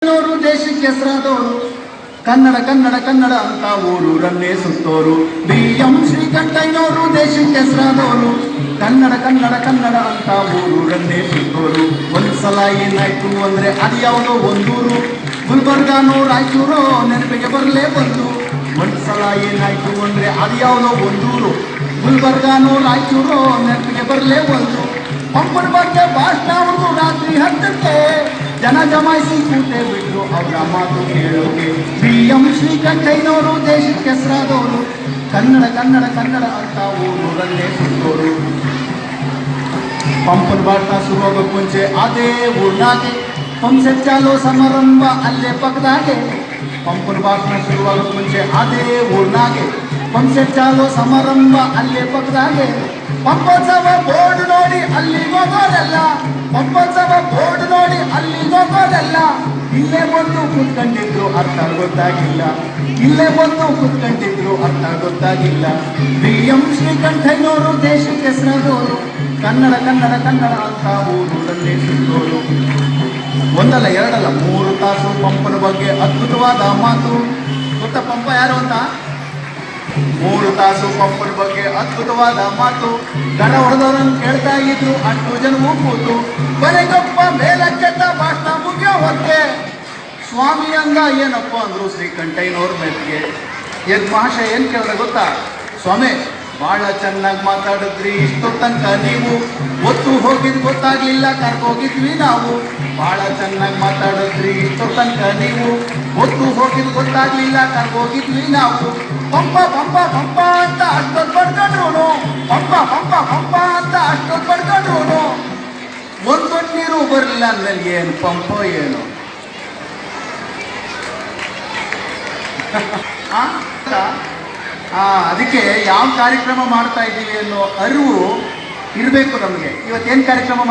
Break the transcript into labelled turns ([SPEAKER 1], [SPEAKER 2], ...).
[SPEAKER 1] ನವರು ದೇಶಕ್ಕೆ ಹೆಸರಾದವರು ಕನ್ನಡ ಕನ್ನಡ ಕನ್ನಡ ಅಂತ ಊರೂರನ್ನೇ ಸುತ್ತೋರು. BM ಶ್ರೀಕಂಠಯ್ಯನವರು ದೇಶಕ್ಕೆ ಹೆಸರಾದವರು ಕನ್ನಡ ಕನ್ನಡ ಕನ್ನಡ ಅಂತ ಊರೂರನ್ನೇ ಸುತ್ತೋರು. ಒಂದ್ಸಲ ಏನಾಯ್ತು ಅಂದ್ರೆ ಅದು ಯಾವುದೋ ಒಂದೂರು, ಗುಲ್ಬರ್ಗಾನೋ ರಾಯಚೂರೋ ನೆನಪಿಗೆ ಬರಲೇ ಬಂತು. ಒಂದ್ಸಲ ಏನಾಯ್ತು ಅಂದ್ರೆ ಅದು ಯಾವುದೋ ಒಂದೂರು, ಗುಲ್ಬರ್ಗಾನೋ ರಾಯಚೂರೋ ನೆನಪಿಗೆ ಬರಲೇ ಬಂತು. ಪಂಪನ ಬಗ್ಗೆ ಭಾಷಣ ಅವರು ರಾತ್ರಿ 10ಕ್ಕೆ ಜನ ಜಮಾಯಿಸಿ ಕೂತೆ ಬಿಟ್ರು ಅವರ ಮಾತು ಕೇಳೋಕೆ. BM ಶ್ರೀಕಂಠಯ್ಯನವರು ದೇಶಕ್ಕೆ ಹೆಸರಾದವರು ಕನ್ನಡ ಕನ್ನಡ ಕನ್ನಡ ಅಂತ ಊರೂರಲ್ಲೇ ಸುತ್ತೋರು. ಪಂಪನ ಭಾಷಣ ಶುರುವಾಗೋಕ್ಕೆ ಮುಂಚೆ ಅದೇ ಊರ್ನಾಗೆ ಪಂಪ್ಸೆಟ್ ಚಾಲೋ ಸಮಾರಂಭ ಅಲ್ಲೇ ಪಕ್ಕದಾಗೆ. ಪಂಪನ ಭಾಷಣ ಶುರುವಾಗೋಕ್ಕೆ ಮುಂಚೆ ಅದೇ ಊರ್ನಾಗೆ ಪಂಪ್ಸೆಟ್ ಚಾಲೋ ಸಮಾರಂಭ ಅಲ್ಲೇ ಪಕ್ಕದಾಗೆ. ಪಂಪೋತ್ಸವ ಬೋರ್ಡ್ ನೋಡಿ ಅಲ್ಲಿಗೆ ಹೋಗೋದಲ್ಲ, ಪಂಪೋತ್ಸವ ಬೋರ್ಡ್ ನೋಡಿ ಅಲ್ಲಿಗೆ ಹೋಗೋದಲ್ಲ. ಇಲ್ಲೇ ಬಂದು ಕೂತ್ಕೊಂಡಿದ್ರು ಅರ್ಥ ಗೊತ್ತಾಗಿಲ್ಲ, ಇಲ್ಲೇ ಬಂದು ಕೂತ್ಕೊಂಡಿದ್ರು ಅರ್ಥ ಗೊತ್ತಾಗಿಲ್ಲ. BM ಶ್ರೀಕಂಠಯ್ಯನವರು ದೇಶಕ್ಕೆ ಹೆಸರಾದವರು ಕನ್ನಡ ಕನ್ನಡ ಕನ್ನಡ ಅಂತ ಊರೂರಲ್ಲೇ ಸುತ್ತೋರು. ಒಂದಲ್ಲ ಎರಡಲ್ಲ 3 ತಾಸು ಪಂಪನ ಬಗ್ಗೆ ಅದ್ಭುತವಾದ ಮಾತು. ಗೊತ್ತಾ ಪಂಪ ಯಾರು ಅಂತ? 3 ತಾಸು ಪಂಪನ ಬಗ್ಗೆ ಅದ್ಭುತವಾದ ಮಾತು. ಗಡ ಹೊಡೆದವರನ್ನು ಕೇಳ್ತಾ ಇದ್ರು ಅಷ್ಟು ಜನವೂ ಕೂತು. ಕೊನೆಗೊಬ್ಬ ಮೇಲಕ್ಕೆದ್ದ ಭಾಷಣ ಮುಗಿಯೋ ಹೊತ್ತಿಗೆ ಸ್ವಾಮಿ ಅಂದ ಏನಪ್ಪ ಅಂದ್ರು ಶ್ರೀಕಂಠಯ್ಯನವ್ರ ಮೆತ್ತಿಗೆ. ಮಹಾಶಯ ಏನು ಕೇಳಿದ್ರೆ ಗೊತ್ತಾ? ಸ್ವಾಮಿ ಭಾಳ ಚೆನ್ನಾಗಿ ಮಾತಾಡಿದ್ರಿ, ಇಷ್ಟು ತನಕ ನೀವು ಒತ್ತು ಹೋಗಿದ್ ಗೊತ್ತಾಗ್ಲಿಲ್ಲ, ಕರ್ಕೋಗಿದ್ವಿ ನಾವು. ಭಾಳ ಚೆನ್ನಾಗಿ ಮಾತಾಡಿದ್ರಿ, ಇಷ್ಟು ತನಕ ನೀವು ಒತ್ತು ಹೋಗಿದ್ ಗೊತ್ತಾಗ್ಲಿಲ್ಲ, ಕರ್ಕೋಗಿದ್ವಿ ನಾವು. ಪಂಪ ಪಂಪ ಪಂಪ ಅಂತ ಅಷ್ಟೊತ್ತು ಪಡ್ಕೊಂಡ್ರು, ಪಂಪ ಪಂಪ ಪಂಪ ಅಂತ ಅಷ್ಟೊತ್ತು ಪಡ್ಕೊಂಡ್ರು. ಒಂದೊಂದು ನೀರು ಬರಲಿಲ್ಲ ಅಂದ್ಮೇಲೆ ಏನು ಪಂಪ ಏನು? ಅದಕ್ಕೆ ಯಾವ ಕಾರ್ಯಕ್ರಮ ಮಾಡ್ತಾ ಇದ್ದೀವಿ ಅನ್ನೋ ಅರಿವು ಇರಬೇಕು ನಮಗೆ. ಇವತ್ತೇನು ಕಾರ್ಯಕ್ರಮ